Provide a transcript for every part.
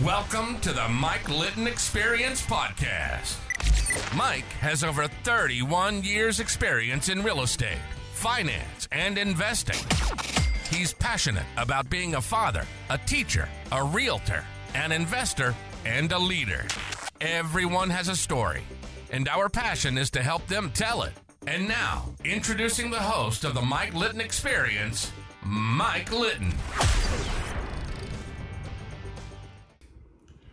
Welcome to the Mike Litton Experience podcast. Mike has over 31 years experience in real estate, finance, and investing. He's passionate about being a father, a teacher, a realtor, an investor, and a leader. Everyone has a story, and our passion is to help them tell it. And now, introducing the host of the Mike Litton Experience, Mike Litton.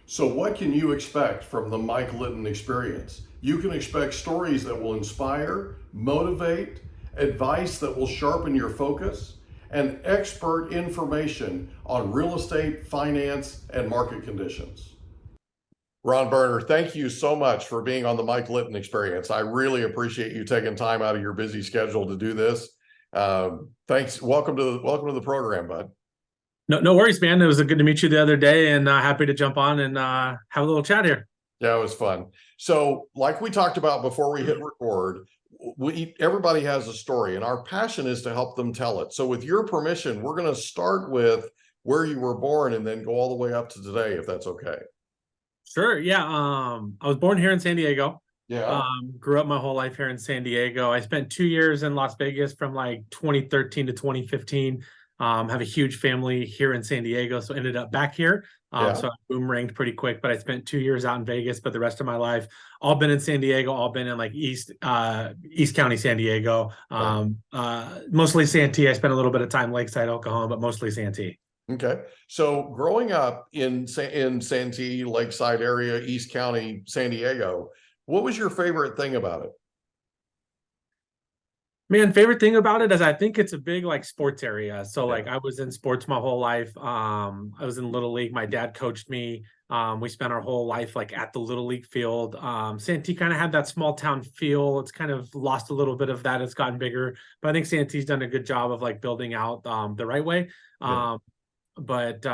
So what can you expect from the Mike Litton Experience? You can expect stories that will inspire, motivate, advice that will sharpen your focus, and expert information on real estate, finance, and market conditions. Ron Berner, thank you so much for being on the Mike Litton Experience. I really appreciate you taking time out of your busy schedule to do this. Thanks. Welcome to the program, bud. No worries, man. It was good to meet you the other day, and happy to jump on and have a little chat here. Yeah, it was fun. So like we talked about before we hit record, everybody has a story, and our passion is to help them tell it. So with your permission, we're going to start with where you were born and then go all the way up to today, if that's okay. Sure. Yeah. I was born here in San Diego. Yeah. Grew up my whole life here in San Diego. I spent 2 years in Las Vegas from like 2013 to 2015. Have a huge family here in San Diego, so ended up back here. So I boomeranged pretty quick, but I spent 2 years out in Vegas, but the rest of my life, all been in San Diego, all been in like East County, San Diego. Mostly Santee. I spent a little bit of time Lakeside, Oklahoma, but mostly Santee. Okay. So growing up in Santee, Lakeside area, East County, San Diego, what was your favorite thing about it? Man, favorite thing about it is I think it's a big like sports area. So like I was in sports my whole life. I was in Little League. My dad coached me. We spent our whole life like at the Little League field. Santee kind of had that small town feel. It's kind of lost a little bit of that. It's gotten bigger, but I think Santee's done a good job of like building out the right way. But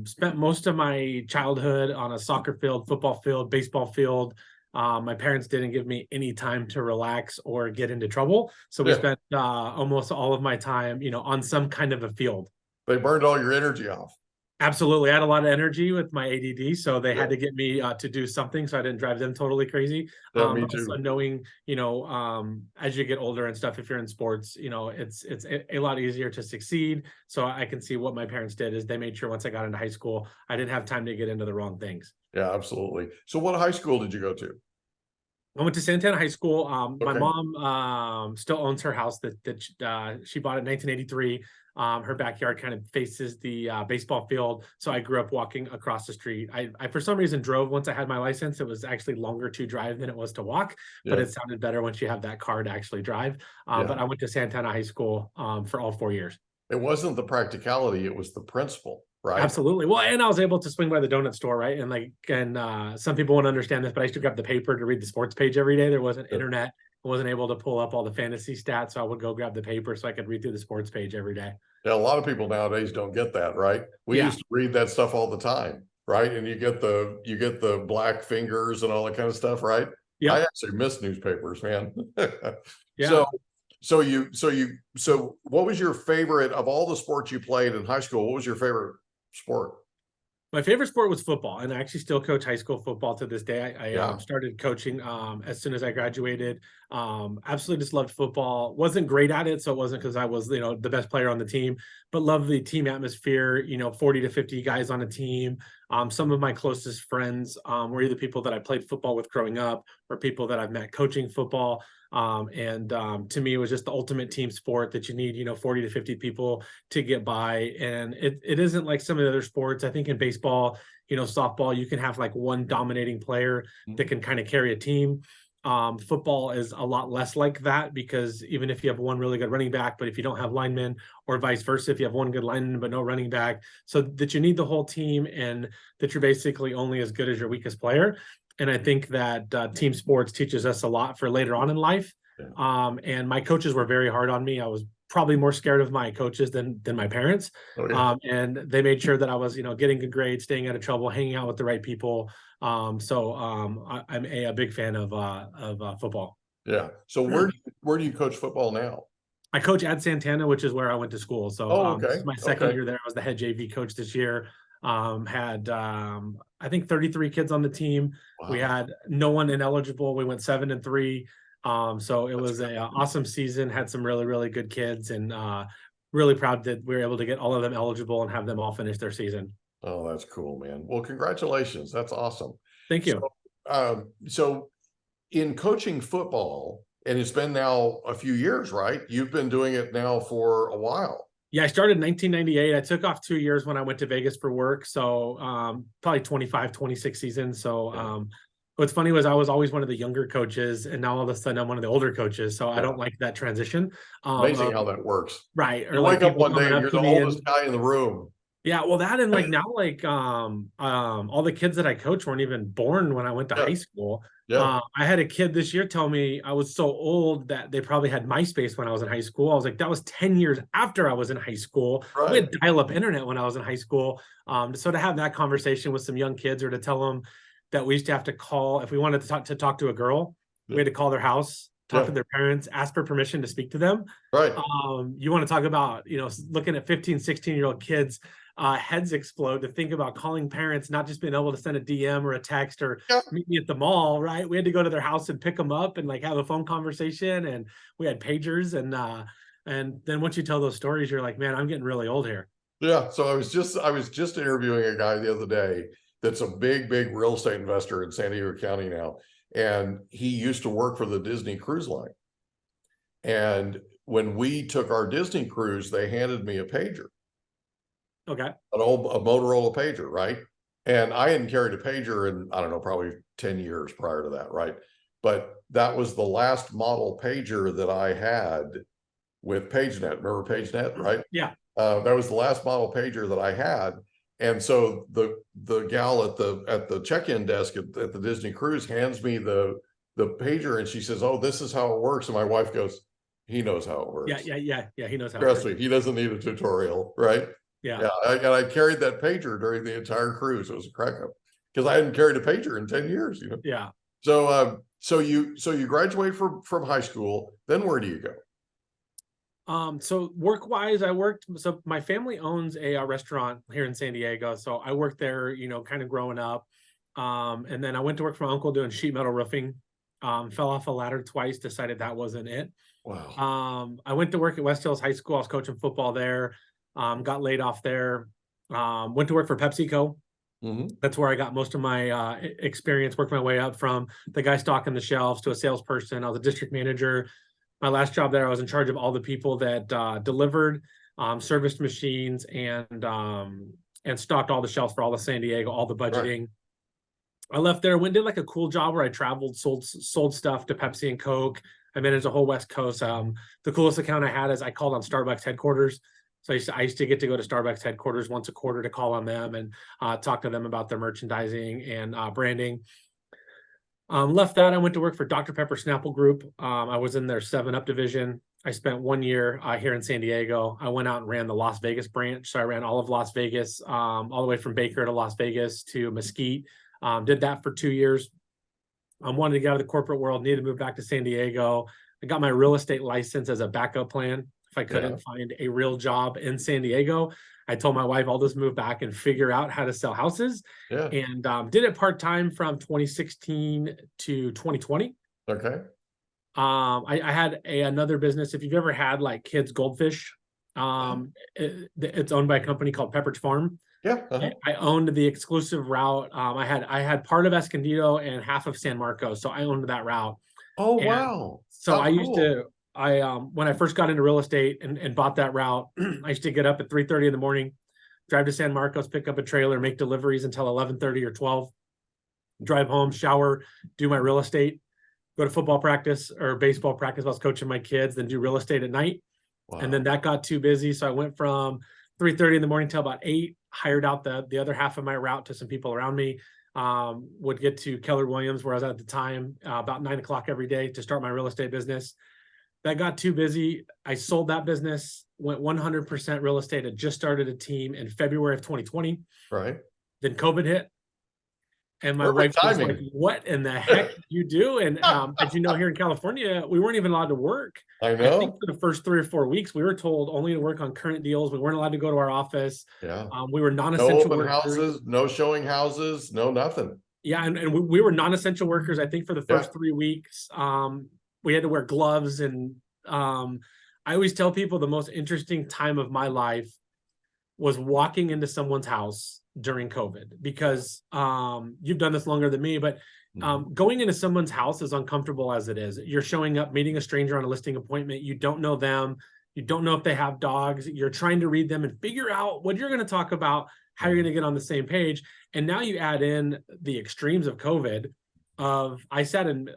spent most of my childhood on a soccer field, football field, baseball field. My parents didn't give me any time to relax or get into trouble. So we spent almost all of my time, on some kind of a field. They burned all your energy off. Absolutely. I had a lot of energy with my ADD, so they had to get me to do something so I didn't drive them totally crazy. Me too. Also knowing, as you get older and stuff, if you're in sports, it's a lot easier to succeed. So I can see what my parents did is they made sure once I got into high school, I didn't have time to get into the wrong things. Yeah, absolutely. So what high school did you go to? I went to Santana High School. My mom still owns her house that she bought in 1983. Her backyard kind of faces the baseball field. So I grew up walking across the street. I for some reason drove once I had my license. It was actually longer to drive than it was to walk, but it sounded better once you have that car to actually drive. But I went to Santana High School for all 4 years. It wasn't the practicality, it was the principle. Right. Absolutely. Well, and I was able to swing by the donut store, right? And some people won't understand this, but I used to grab the paper to read the sports page every day. There wasn't internet. I wasn't able to pull up all the fantasy stats. So I would go grab the paper so I could read through the sports page every day. Yeah, a lot of people nowadays don't get that, right? We used to read that stuff all the time, right? And you get the black fingers and all that kind of stuff, right? Yeah. I actually miss newspapers, man. So what was your favorite of all the sports you played in high school? What was your favorite sport? My favorite sport was football, and I actually still coach high school football to this day. I started coaching as soon as I graduated. Absolutely just loved football. Wasn't great at it, so it wasn't because I was the best player on the team, but loved the team atmosphere. 40 to 50 guys on a team. Some of my closest friends were either people that I played football with growing up or people that I've met coaching football. To me, it was just the ultimate team sport that you need, 40 to 50 people to get by. And it isn't like some of the other sports. I think in baseball, softball, you can have like one dominating player that can kind of carry a team. Football is a lot less like that because even if you have one really good running back, but if you don't have linemen or vice versa, if you have one good lineman, but no running back, so that you need the whole team and that you're basically only as good as your weakest player. And I think that team sports teaches us a lot for later on in life. And my coaches were very hard on me. I was probably more scared of my coaches than my parents. And they made sure that I was, getting good grades, staying out of trouble, hanging out with the right people. I'm a big fan of football. Yeah. So where do you coach football now? I coach at Santana, which is where I went to school. So this is my second year there. I was the head JV coach this year. Had I think 33 kids on the team. Wow. We had no one ineligible. We went 7-3. So it was an awesome season, had some really, really good kids, and really proud that we were able to get all of them eligible and have them all finish their season. Oh, that's cool, man. Well, congratulations. That's awesome. Thank you. So in coaching football, and it's been now a few years, right? You've been doing it now for a while. Yeah, I started in 1998. I took off 2 years when I went to Vegas for work. So probably 25, 26 seasons. So what's funny was I was always one of the younger coaches, and now all of a sudden I'm one of the older coaches. So I don't like that transition. Amazing how that works. Right. Or you wake up one day and you're the oldest guy in the room. Yeah, well, that and like now, like all the kids that I coach weren't even born when I went to high school. I had a kid this year tell me I was so old that they probably had MySpace when I was in high school. I was like, that was 10 years after I was in high school. Right. We had dial-up internet when I was in high school. So to have that conversation with some young kids, or to tell them that we used to have to call if we wanted to talk to a girl, we had to call their house, talk to their parents, ask for permission to speak to them. Right. You want to talk about, looking at 15, 16-year-old kids, heads explode to think about calling parents, not just being able to send a DM or a text or meet me at the mall, right? We had to go to their house and pick them up and like have a phone conversation, and we had pagers, and then once you tell those stories, you're like, man, I'm getting really old here. Yeah. So I was just interviewing a guy the other day that's a big real estate investor in San Diego County now, and he used to work for the Disney Cruise Line. And when we took our Disney cruise, they handed me a pager. Okay. A Motorola pager, right? And I hadn't carried a pager in, I don't know, probably 10 years prior to that, right? But that was the last model pager that I had with PageNet. Remember PageNet, right? Yeah. That was the last model pager that I had. And so the gal at the check-in desk at the Disney cruise hands me the pager, and she says, "Oh, this is how it works." And my wife goes, "He knows how it works." Yeah. He knows how. Trust me, he doesn't need a tutorial, right? Yeah. I carried that pager during the entire cruise. It was a crack up because I hadn't carried a pager in 10 years, Yeah. So you graduate from high school, then where do you go? So work-wise, so my family owns a restaurant here in San Diego. So I worked there, kind of growing up. And then I went to work for my uncle doing sheet metal roofing. Fell off a ladder twice, decided that wasn't it. Wow. I went to work at West Hills High School. I was coaching football there. Got laid off there. Went to work for PepsiCo. Mm-hmm. That's where I got most of my experience, worked my way up from the guy stocking the shelves to a salesperson. I was a district manager. My last job there, I was in charge of all the people that delivered, serviced machines, and stocked all the shelves for all of San Diego, all the budgeting. Right. I left there, went and did like a cool job where I traveled, sold stuff to Pepsi and Coke. I managed the whole West Coast. The coolest account I had is I called on Starbucks headquarters. So I used to get to go to Starbucks headquarters once a quarter to call on them and talk to them about their merchandising and branding. Left that, I went to work for Dr. Pepper Snapple Group. I was in their 7-Up division. I spent 1 year here in San Diego. I went out and ran the Las Vegas branch. So I ran all of Las Vegas, all the way from Baker to Las Vegas to Mesquite. Did that for 2 years. I wanted to get out of the corporate world, needed to move back to San Diego. I got my real estate license as a backup plan. If I couldn't find a real job in San Diego, I told my wife I'll just move back and figure out how to sell houses. Yeah. And did it part-time from 2016 to 2020. Okay. I had another business. If you've ever had like kids goldfish, it's owned by a company called Pepperidge Farm. Yeah. Uh-huh. I owned the exclusive route. I had part of Escondido and half of San Marcos, so I owned that route. Oh, wow. So I used to, when I first got into real estate and bought that route, I used to get up at 3:30 in the morning, drive to San Marcos, pick up a trailer, make deliveries until 11:30 or 12, drive home, shower, do my real estate, go to football practice or baseball practice. I was coaching my kids, then do real estate at night. Wow. And then that got too busy. So I went from 3:30 in the morning till about 8, hired out the other half of my route to some people around me. Would get to Keller Williams, where I was at the time, about 9 o'clock every day to start my real estate business. That got too busy. I sold that business, went 100% real estate. I just started a team in February of 2020. Right. Then COVID hit. And my Perfect wife was like, timing. what in the heck did you do? And as you know, here in California, we weren't even allowed to work. I I think know. for the first 3 or 4 weeks, we were told only to work on current deals. We weren't allowed to go to our office. Yeah. We were No non-essential open workers. houses, no showing houses, no nothing. Yeah, and we were non-essential workers. I think for the Yeah. first 3 weeks, we had to wear gloves. And I always tell people the most interesting time of my life was walking into someone's house during COVID, because you've done this longer than me, but going into someone's house, as uncomfortable as it is, you're showing up, meeting a stranger on a listing appointment. You don't know them. You don't know if they have dogs. You're trying to read them and figure out what you're going to talk about, how you're going to get on the same page. And now you add in the extremes of COVID. I sat in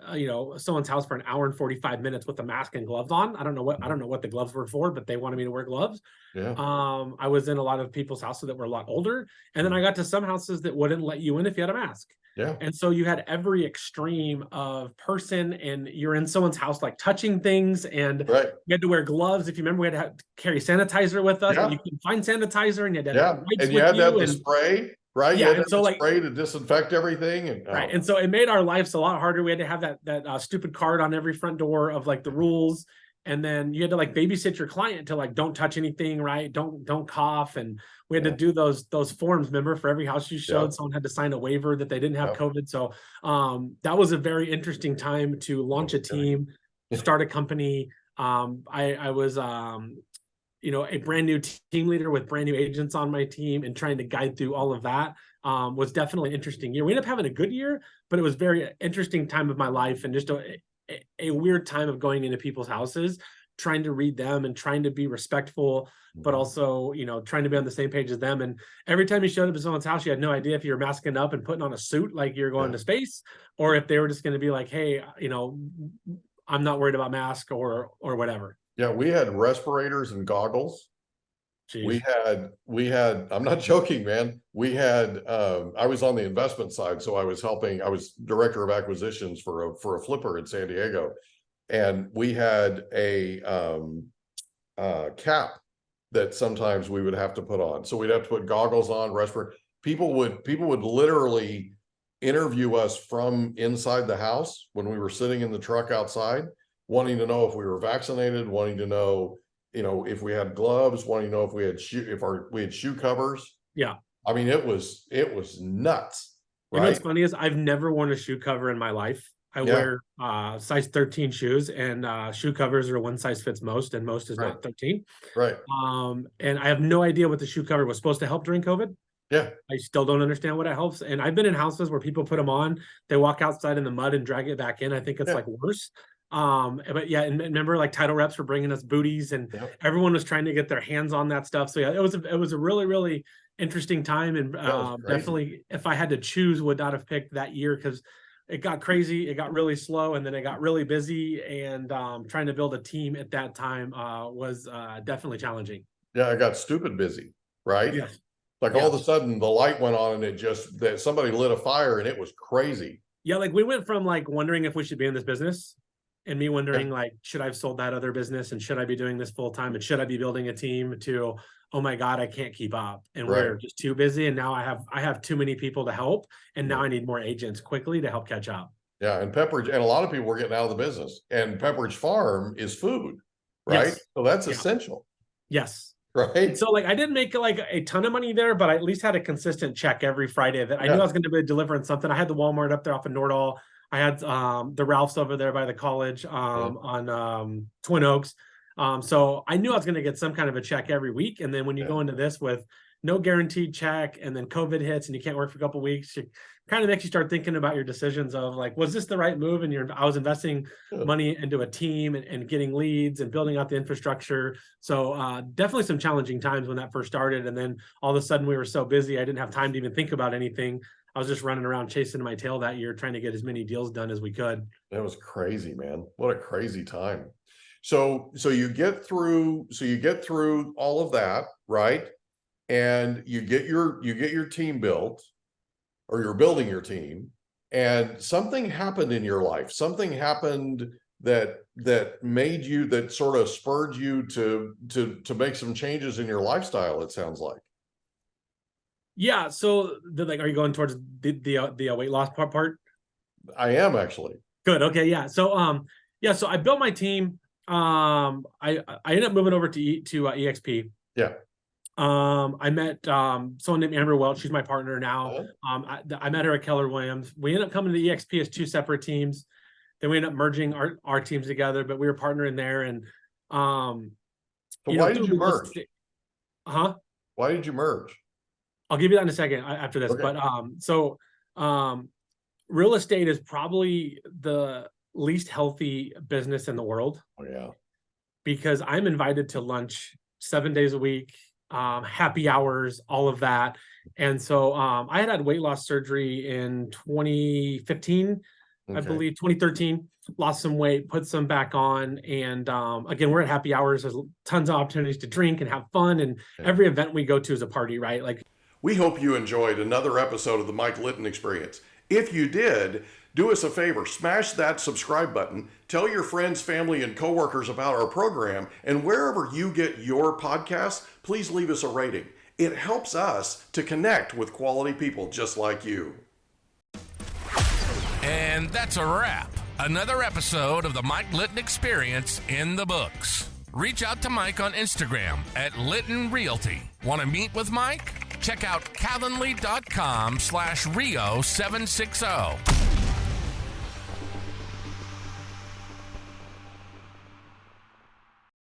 someone's house for an hour and 45 minutes with a mask and gloves on. I don't know what the gloves were for, but they wanted me to wear gloves. Yeah. I was in a lot of people's houses that were a lot older, and then I got to some houses that wouldn't let you in if you had a mask. Yeah. And so you had every extreme of person, and you're in someone's house, like touching things, and Right. you had to wear gloves. If you remember, we had to carry sanitizer with us, but you couldn't find sanitizer, and you had to have wipes And you with had to have you. the spray, right? Yeah, You had to and have so the like spray to disinfect everything. And right. And so it made our lives a lot harder. We had to have that stupid card on every front door of like the rules. And then you had to like babysit your client to like, don't touch anything, right? Don't cough. And we had to do those forms, remember, for every house you showed, someone had to sign a waiver that they didn't have COVID. So that was a very interesting time to launch a team, start a company. I was a brand new team leader with brand new agents on my team, and trying to guide through all of that was definitely an interesting year. We ended up having a good year, but it was very interesting time of my life, and just a weird time of going into people's houses, trying to read them and trying to be respectful, but also, trying to be on the same page as them. And every time you showed up at someone's house, you had no idea if you were masking up and putting on a suit like you're going to space, or if they were just going to be like, hey, I'm not worried about mask or whatever. Yeah, we had respirators and goggles. Jeez. We had, I'm not joking, man. We had, I was on the investment side. So I was director of acquisitions for a flipper in San Diego. And we had a cap that sometimes we would have to put on. So we'd have to put goggles on, respirator. People would literally interview us from inside the house when we were sitting in the truck outside, wanting to know if we were vaccinated, wanting to know, if we had gloves, wanting to know if we had shoe covers. Yeah. I mean, it was nuts. Right? What's funny is I've never worn a shoe cover in my life. I wear size 13 shoes, and shoe covers are one size fits most, and most is not 13. Right. And I have no idea what the shoe cover was supposed to help during COVID. Yeah. I still don't understand what it helps. And I've been in houses where people put them on, they walk outside in the mud and drag it back in. I think it's like worse. But yeah, and remember, like, title reps were bringing us booties, and everyone was trying to get their hands on that stuff. So yeah, it was a really, really interesting time. And definitely, if I had to choose, would not have picked that year, because it got crazy, it got really slow, and then it got really busy. And trying to build a team at that time was definitely challenging. Yeah, I got stupid busy, right? Yes. Like all of a sudden the light went on, and that somebody lit a fire, and it was crazy. Yeah, like we went from like wondering if we should be in this business, and me wondering like, should I have sold that other business, and should I be doing this full time, and should I be building a team, to, oh my God, I can't keep up, and we're just too busy, and now I have too many people to help, and now I need more agents quickly to help catch up. Yeah, and Pepperidge, and a lot of people were getting out of the business, and Pepperidge Farm is food, right? Yes. So that's essential. Yes. Right. So like I didn't make like a ton of money there, but I at least had a consistent check every Friday that I knew I was going to be delivering something. I had the Walmart up there off of Nordall. I had the Ralph's over there by the college on Twin Oaks. So I knew I was going to get some kind of a check every week. And then when you go into this with no guaranteed check, and then COVID hits and you can't work for a couple of weeks, it kind of makes you start thinking about your decisions of like, was this the right move? And I was investing money into a team and getting leads and building out the infrastructure. So definitely some challenging times when that first started. And then all of a sudden we were so busy, I didn't have time to even think about anything. I was just running around chasing my tail that year, trying to get as many deals done as we could. That was crazy, man. What a crazy time. So you get through all of that, right? And you get your team built, or you're building your team, and something happened in your life. Something happened that sort of spurred you to make some changes in your lifestyle, it sounds like. Yeah. So are you going towards the weight loss part? I am actually. Good. Okay. Yeah. So so I built my team. I ended up moving over to EXP. Yeah. I met someone named Amber Welch. She's my partner now. I met her at Keller Williams. We ended up coming to EXP as two separate teams. Then we ended up merging our teams together, but we were partnering there. And so why did you merge? Why did you merge? I'll give you that in a second after this. Okay. But real estate is probably the least healthy business in the world. Oh yeah. Because I'm invited to lunch 7 days a week, happy hours, all of that. And so I had weight loss surgery in 2015, I believe 2013, lost some weight, put some back on. And again, we're at happy hours. There's tons of opportunities to drink and have fun. And every event we go to is a party, right? Like, we hope you enjoyed another episode of the Mike Litton Experience. If you did, do us a favor, smash that subscribe button, tell your friends, family, and coworkers about our program, and wherever you get your podcasts, please leave us a rating. It helps us to connect with quality people just like you. And that's a wrap. Another episode of the Mike Litton Experience in the books. Reach out to Mike on Instagram at Litton Realty. Want to meet with Mike? Check out calendly.com/Rio760.